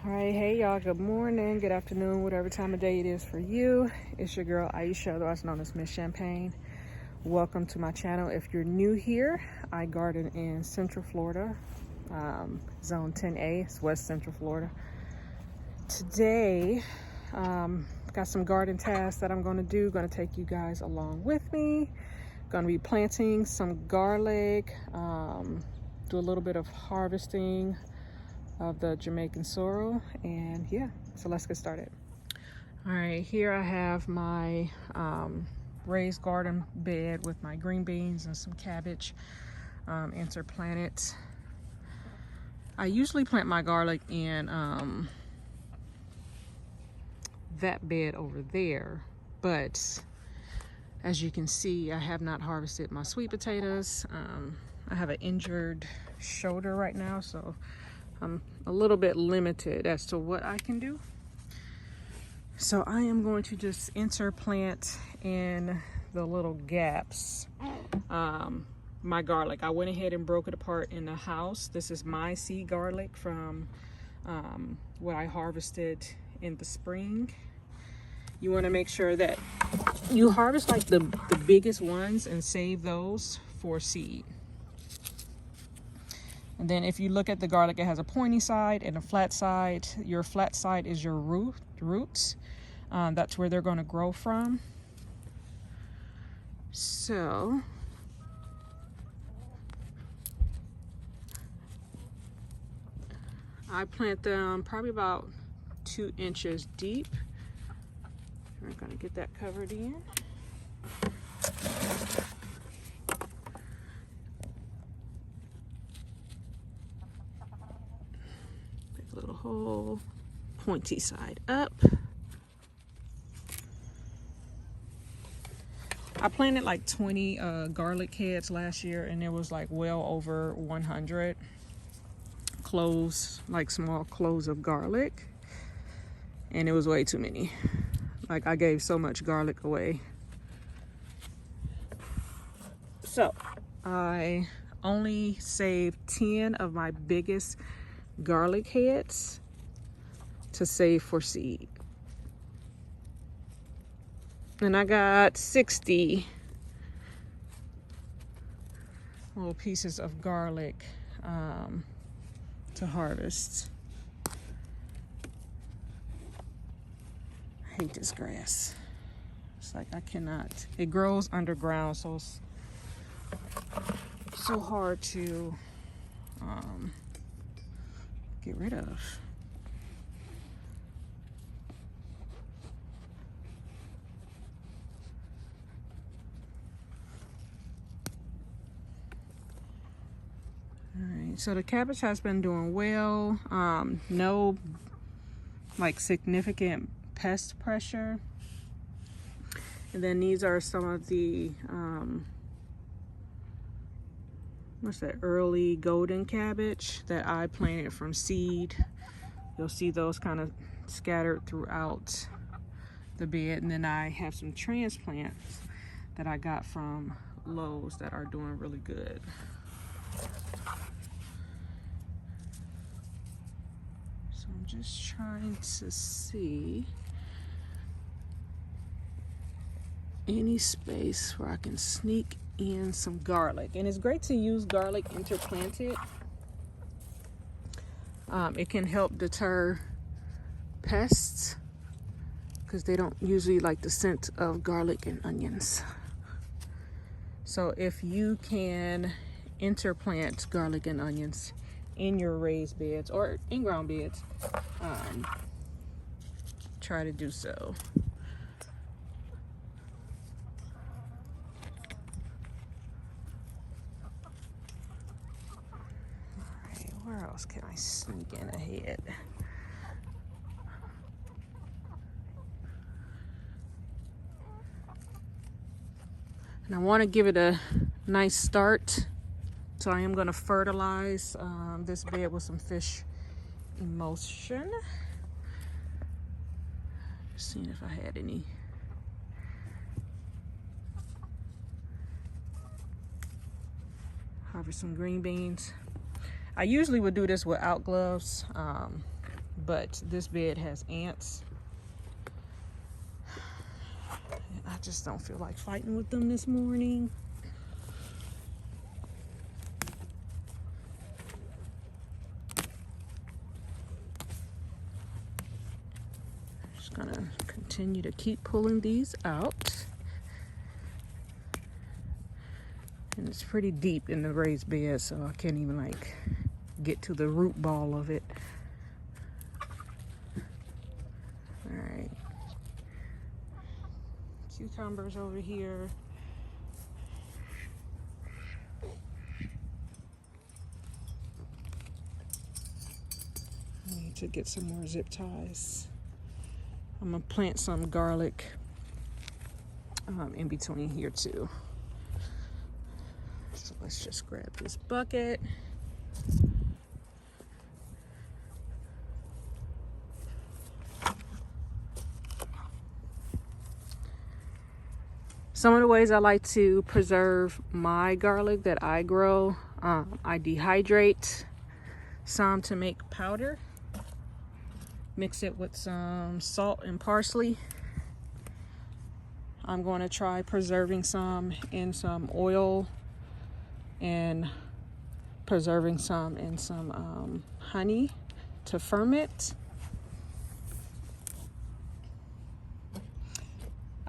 All right, hey y'all, good morning, good afternoon, whatever time of day it is for you. It's your girl Aisha, otherwise known as Miss Champagne. Welcome to my channel. If you're new here, I garden in Central Florida, Zone 10A, it's West Central Florida. Today, got some garden tasks that I'm going to do. Going to take you guys along with me. Going to be planting some garlic, do a little bit of harvesting of the Jamaican sorrel, and yeah, so let's get started. All right, here I have my raised garden bed with my green beans and some cabbage interplanted. I usually plant my garlic in that bed over there, but as you can see, I have not harvested my sweet potatoes. I have an injured shoulder right now, so I'm a little bit limited as to what I can do. So I am going to just interplant in the little gaps my garlic. I went ahead and broke it apart in the house. This is my seed garlic from what I harvested in the spring. You want to make sure that you harvest like the biggest ones and save those for seed. And then if you look at the garlic, it has a pointy side and a flat side. Your flat side is your roots. That's where they're going to grow from. So I plant them probably about 2 inches deep. We're going to get that covered in. Little hole, pointy side up. I planted like 20 garlic heads last year, and it was like well over 100 cloves, like small cloves of garlic, and it was way too many. Like, I gave so much garlic away. So I only saved 10 of my biggest garlic heads to save for seed, and I got 60 little pieces of garlic to harvest. I hate this grass. It's like I cannot, it grows underground, so it's so hard to get rid of. All right, so the cabbage has been doing well. No like significant pest pressure. And then these are some of the what's that, early golden cabbage that I planted from seed. You'll see those kind of scattered throughout the bed. And then I have some transplants that I got from Lowe's that are doing really good. So I'm just trying to see any space where I can sneak in some garlic. And it's great to use garlic interplanted. It can help deter pests because they don't usually like the scent of garlic and onions. So if you can interplant garlic and onions in your raised beds or in-ground beds, try to do so. Where else can I sneak in ahead? And I want to give it a nice start, so I am going to fertilize this bed with some fish emulsion. Just seeing if I had any. Harvest some green beans. I usually would do this without gloves, but this bed has ants. And I just don't feel like fighting with them this morning. Just gonna continue to keep pulling these out. And it's pretty deep in the raised bed, so I can't even like get to the root ball of it. All right. Cucumbers over here. I need to get some more zip ties. I'm gonna plant some garlic in between here too. So let's just grab this bucket. Some of the ways I like to preserve my garlic that I grow, I dehydrate some to make powder. Mix it with some salt and parsley. I'm going to try preserving some in some oil and preserving some in some honey to ferment.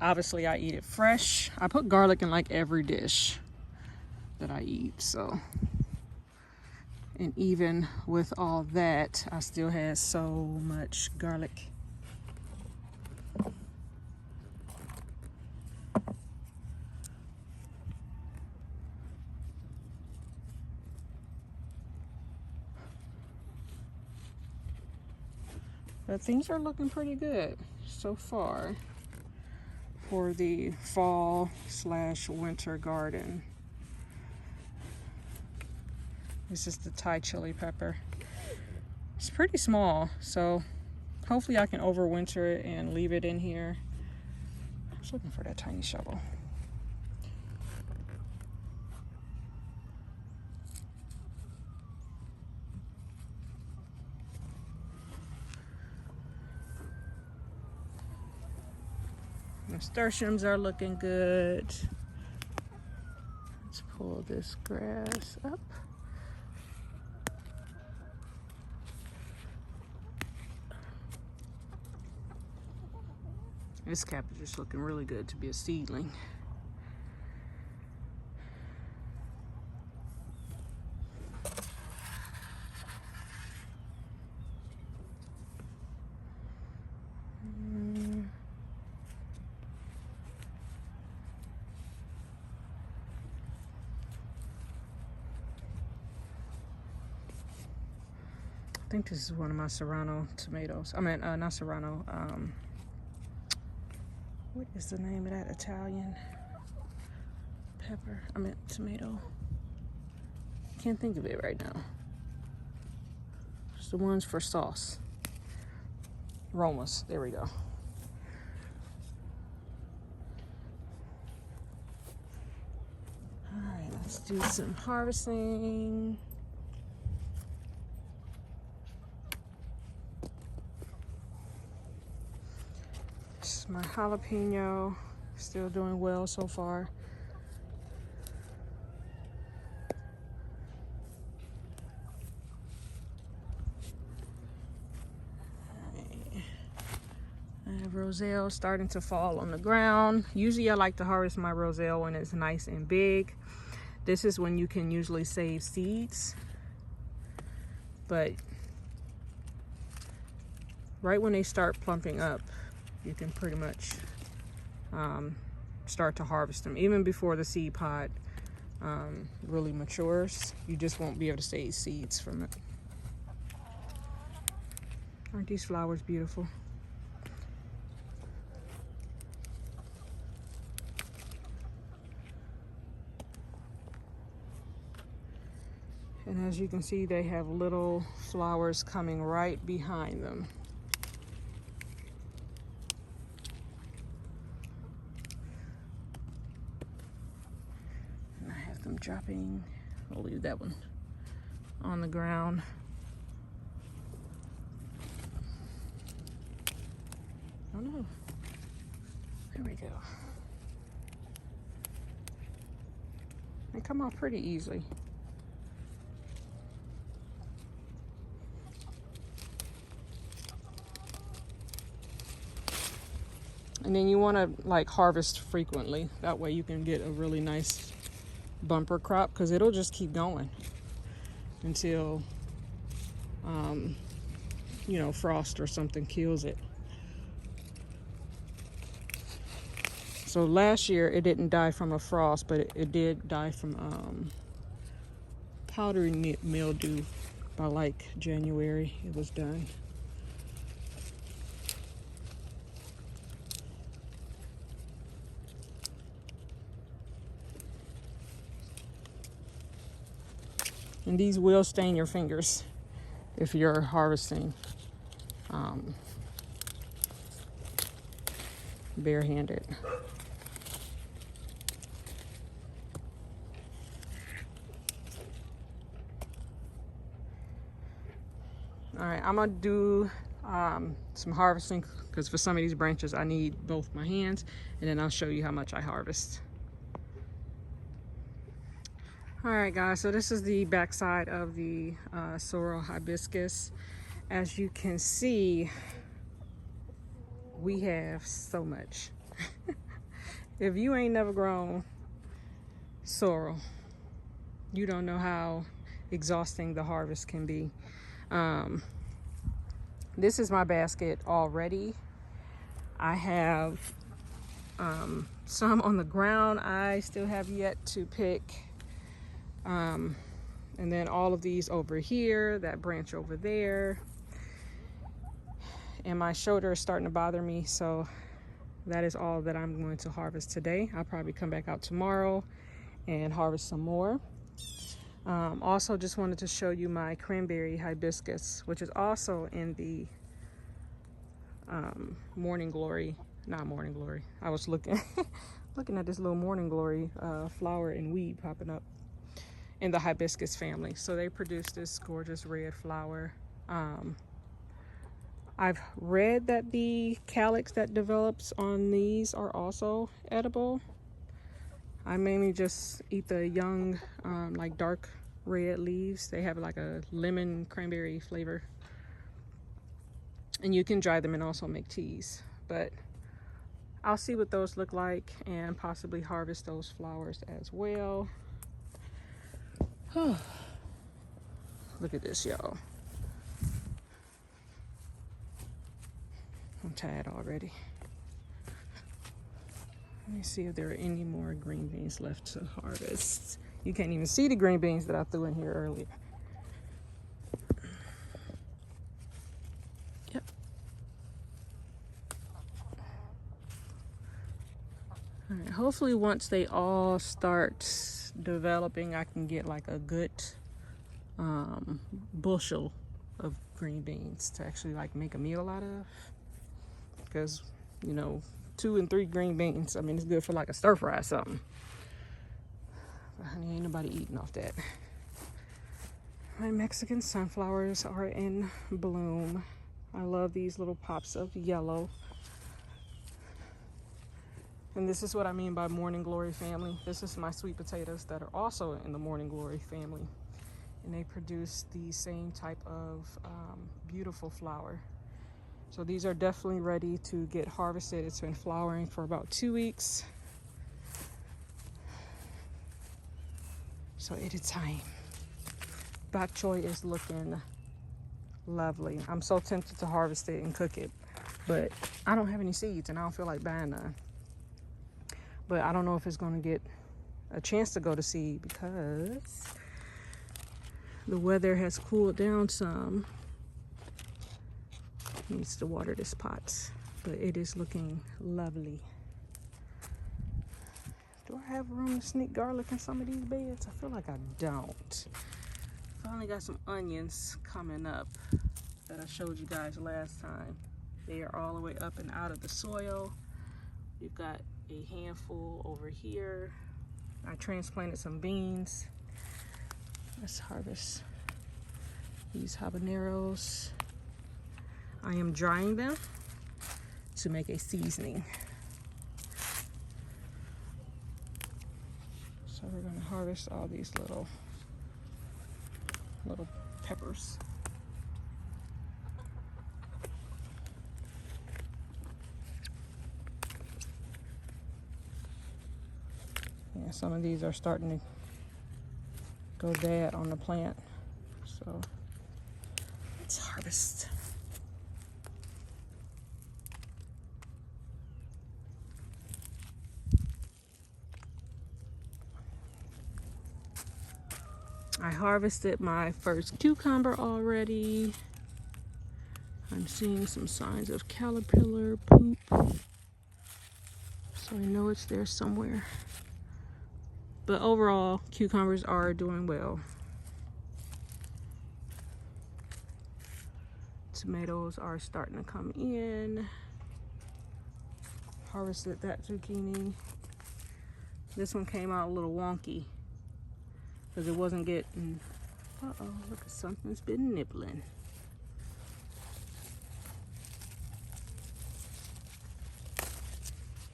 Obviously, I eat it fresh. I put garlic in like every dish that I eat, so. And even with all that, I still have so much garlic. But things are looking pretty good so far for the fall/winter garden. This is the Thai chili pepper. It's pretty small, so hopefully I can overwinter it and leave it in here. I was looking for that tiny shovel. Nasturtiums are looking good. Let's pull this grass up. This cabbage is looking really good to be a seedling. I think this is one of my Serrano tomatoes. I mean, not Serrano. What is the name of that Italian pepper? I meant tomato. Can't think of it right now. It's the ones for sauce. Romas. There we go. All right, let's do some harvesting. My jalapeno still doing well so far. I have roselle starting to fall on the ground. Usually I like to harvest my roselle when it's nice and big. This is when you can usually save seeds. But right when they start plumping up, you can pretty much start to harvest them. Even before the seed pod really matures, you just won't be able to save seeds from it. Aren't these flowers beautiful? And as you can see, they have little flowers coming right behind them. Dropping, I'll leave that one on the ground. don't know. There we go. They come off pretty easily. And then you want to like harvest frequently. That way you can get a really nice bumper crop, because it'll just keep going until you know, frost or something kills it. So last year it didn't die from a frost, but it did die from powdery mildew. By like January it was done. And these will stain your fingers if you're harvesting barehanded. All right, I'm gonna do some harvesting, because for some of these branches I need both my hands, and then I'll show you how much I harvest. All right guys, so this is the backside of the Sorrel Hibiscus. As you can see, we have so much. If you ain't never grown sorrel, you don't know how exhausting the harvest can be. This is my basket already. I have some on the ground I still have yet to pick. And then all of these over here, that branch over there. And my shoulder is starting to bother me, so that is all that I'm going to harvest today. I'll probably come back out tomorrow and harvest some more. Also just wanted to show you my cranberry hibiscus, which is also in the morning glory, not morning glory. I was looking at this little morning glory flower and weed popping up in the hibiscus family. So they produce this gorgeous red flower. I've read that the calyx that develops on these are also edible. I mainly just eat the young, like dark red leaves. They have like a lemon cranberry flavor. And you can dry them and also make teas. But I'll see what those look like and possibly harvest those flowers as well. Look at this, y'all. I'm tired already. Let me see if there are any more green beans left to harvest. You can't even see the green beans that I threw in here earlier. Yep. All right, hopefully once they all start developing, I can get like a good bushel of green beans to actually like make a meal out of. Because, you know, 2 and 3 green beans, I mean, it's good for like a stir fry or something. But honey, ain't nobody eating off that. My Mexican sunflowers are in bloom. I love these little pops of yellow. And this is what I mean by morning glory family. This is my sweet potatoes that are also in the morning glory family. And they produce the same type of beautiful flower. So these are definitely ready to get harvested. It's been flowering for about 2 weeks. So it is time. Bok choy is looking lovely. I'm so tempted to harvest it and cook it, but I don't have any seeds and I don't feel like buying none. But I don't know if it's going to get a chance to go to seed because the weather has cooled down some. Needs to water this pot, but it is looking lovely. Do I have room to sneak garlic in some of these beds? I feel like I don't. Finally got some onions coming up that I showed you guys last time. They are all the way up and out of the soil. We've got a handful over here. I transplanted some beans. Let's harvest these habaneros. I am drying them to make a seasoning. So we're going to harvest all these little peppers. Yeah, some of these are starting to go bad on the plant. So let's harvest. I harvested my first cucumber already. I'm seeing some signs of caterpillar poop, so I know it's there somewhere. But overall, cucumbers are doing well. Tomatoes are starting to come in. Harvested that zucchini. This one came out a little wonky because it wasn't getting, uh-oh, look at something's been nibbling.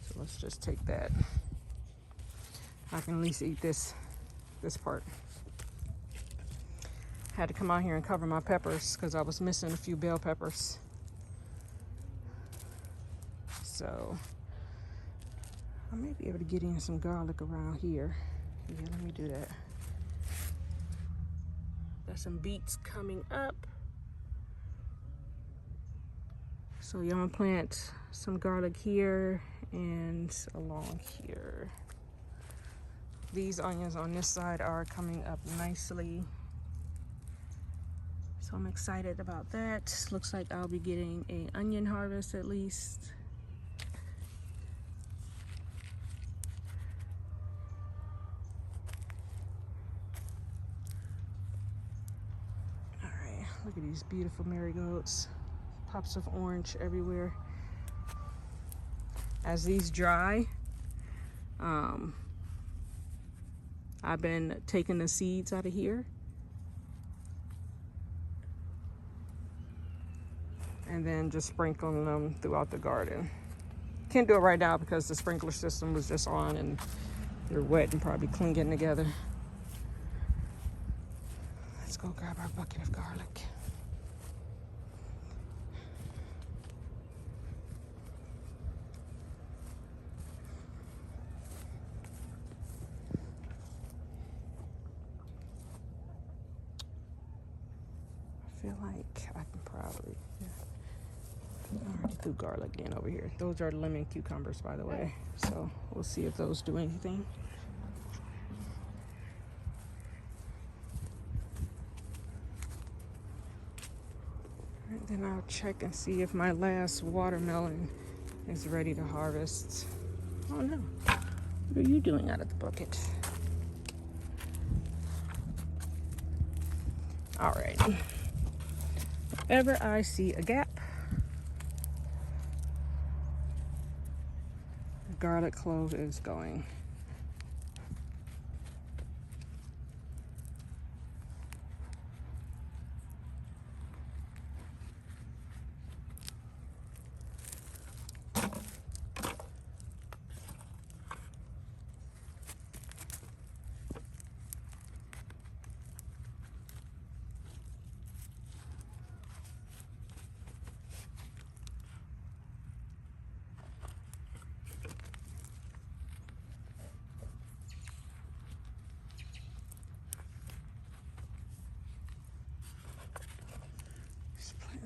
So let's just take that. I can at least eat this part. Had to come out here and cover my peppers because I was missing a few bell peppers. So I may be able to get in some garlic around here. Yeah, let me do that. Got some beets coming up. So yeah, I'm gonna plant some garlic here and along here. These onions on this side are coming up nicely. So I'm excited about that. Looks like I'll be getting an onion harvest at least. All right, look at these beautiful marigolds. Pops of orange everywhere. As these dry, I've been taking the seeds out of here and then just sprinkling them throughout the garden. Can't do it right now because the sprinkler system was just on and they're wet and probably clinging together. Let's go grab our bucket of garlic. I feel like I can probably, I already threw garlic in over here. Those are lemon cucumbers, by the way. So we'll see if those do anything. And then I'll check and see if my last watermelon is ready to harvest. Oh no, what are you doing out of the bucket? All right. Whenever I see a gap, the garlic clove is going.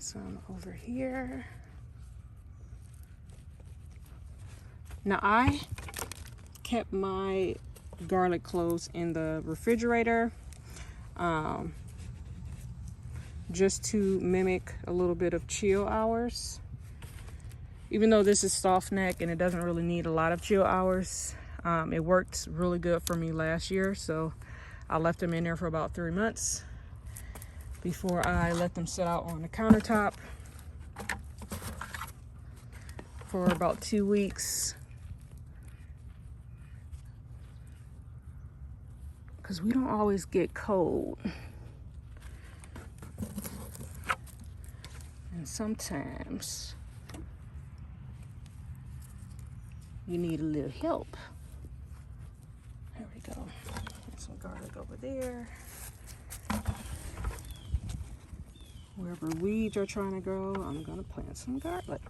Some over here. Now I kept my garlic cloves in the refrigerator just to mimic a little bit of chill hours. Even though this is soft neck and it doesn't really need a lot of chill hours, it worked really good for me last year, so I left them in there for about 3 months before I let them sit out on the countertop for about 2 weeks. Because we don't always get cold. And sometimes you need a little help. There we go. Get some garlic over there. Wherever weeds are trying to grow, I'm gonna plant some garlic.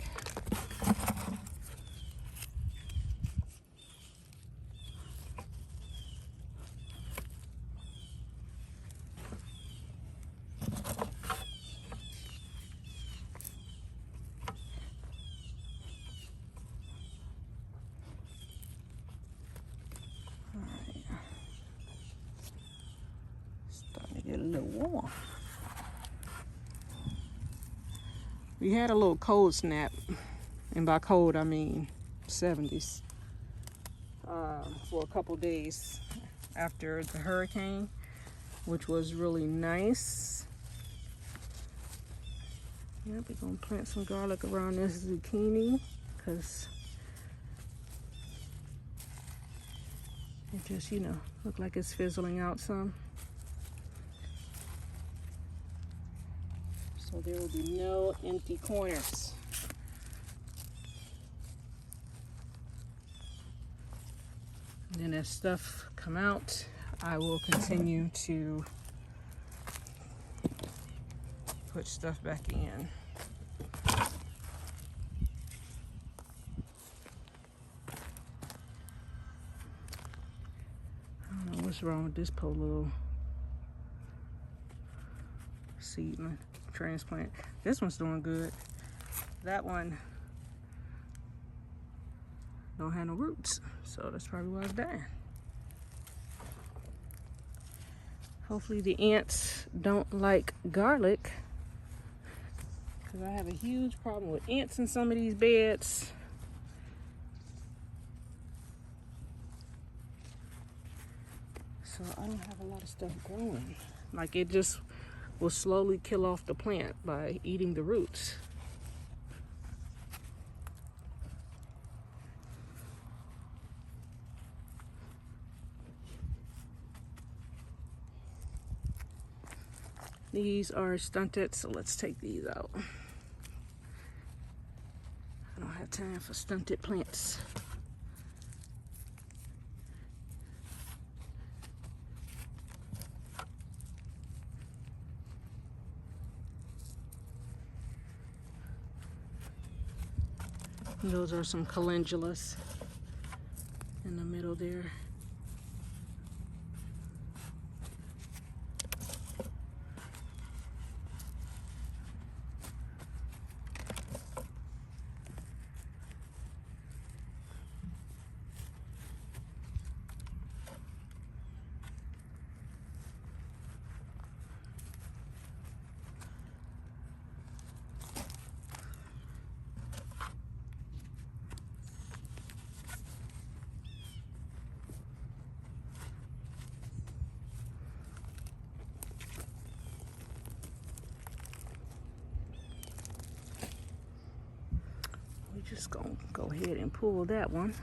Starting to get a little warm. We had a little cold snap, and by cold I mean 70s, for a couple days after the hurricane, which was really nice. Yep, we're gonna plant some garlic around this zucchini because it just, you know, look like it's fizzling out some. So there will be no empty corners. And then as stuff come out, I will continue to put stuff back in. I don't know what's wrong with this poor little seedling transplant. This one's doing good. That one don't have no roots, so that's probably why it's dying. Hopefully the ants don't like garlic, because I have a huge problem with ants in some of these beds. So I don't have a lot of stuff growing. Like, it just will slowly kill off the plant by eating the roots. These are stunted, so let's take these out. I don't have time for stunted plants. And those are some calendulas in the middle there. Just gonna go ahead and pull that one.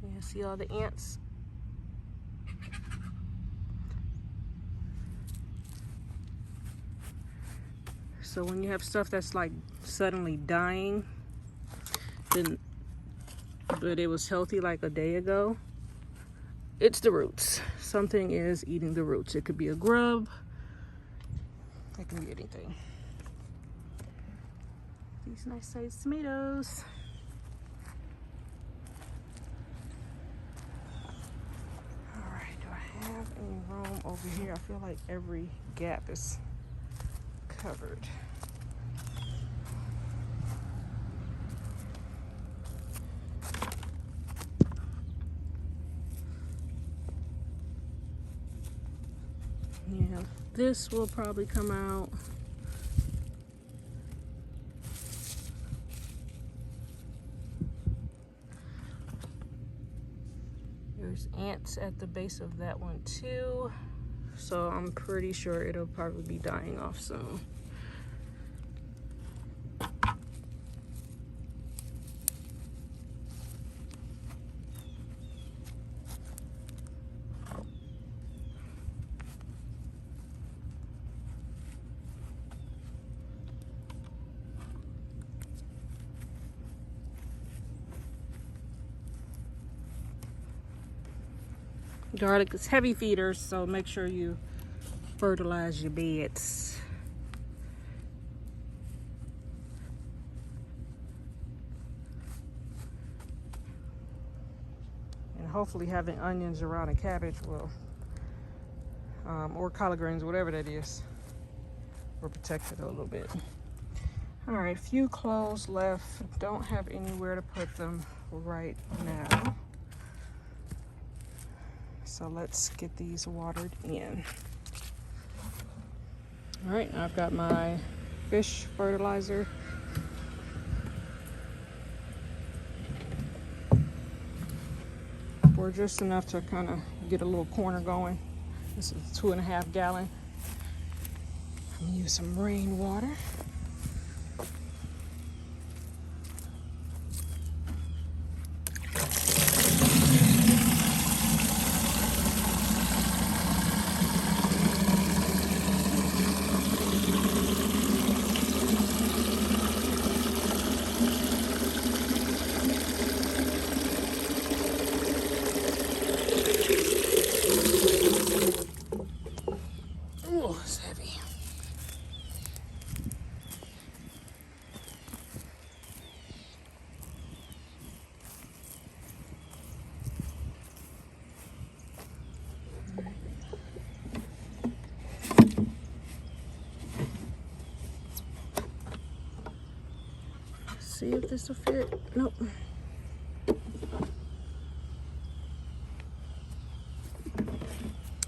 You see all the ants? So when you have stuff that's like suddenly dying, then, but it was healthy like a day ago, it's the roots. Something is eating the roots. It could be a grub, it can be anything. These nice sized tomatoes. All right, do I have any room over here? I feel like every gap is covered. Yeah, this will probably come out. There's ants at the base of that one too, so I'm pretty sure it'll probably be dying off soon. Garlic is heavy feeders, so make sure you fertilize your beds. And hopefully having onions around a cabbage will, or collard greens, whatever that is, will protect it a little bit. All right, few cloves left. Don't have anywhere to put them right now. So let's get these watered in. All right, I've got my fish fertilizer. We're just enough to kind of get a little corner going. This is 2.5 gallon. I'm gonna use some rainwater. Oh, it's heavy. See if this will fit. Nope.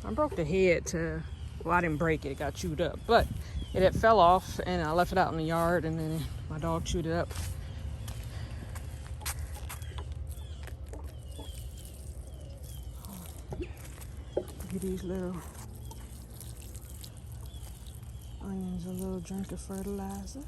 I broke the head to, well, I didn't break it, it got chewed up, but it had fell off and I left it out in the yard and then my dog chewed it up. Give these little onions a little drink of fertilizer.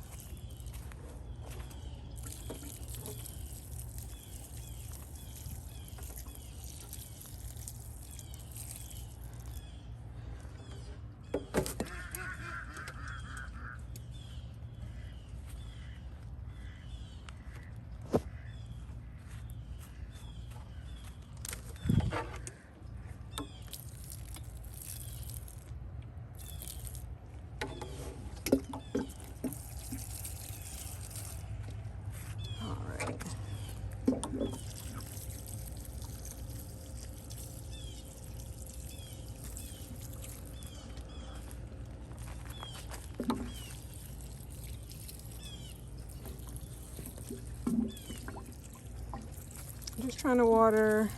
Just trying to water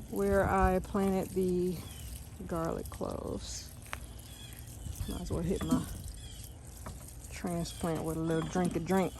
where I planted the garlic cloves. Might as well hit my transplant with a little drink.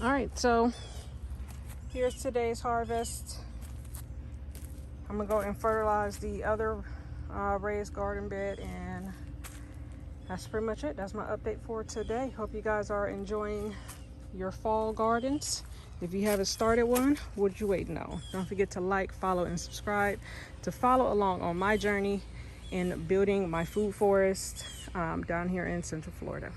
All right, so here's today's harvest. I'm gonna go and fertilize the other raised garden bed, and that's pretty much it. That's my update for today. Hope you guys are enjoying your fall gardens. If you haven't started one, what you waiting on? Don't forget to like, follow, and subscribe to follow along on my journey in building my food forest down here in Central Florida.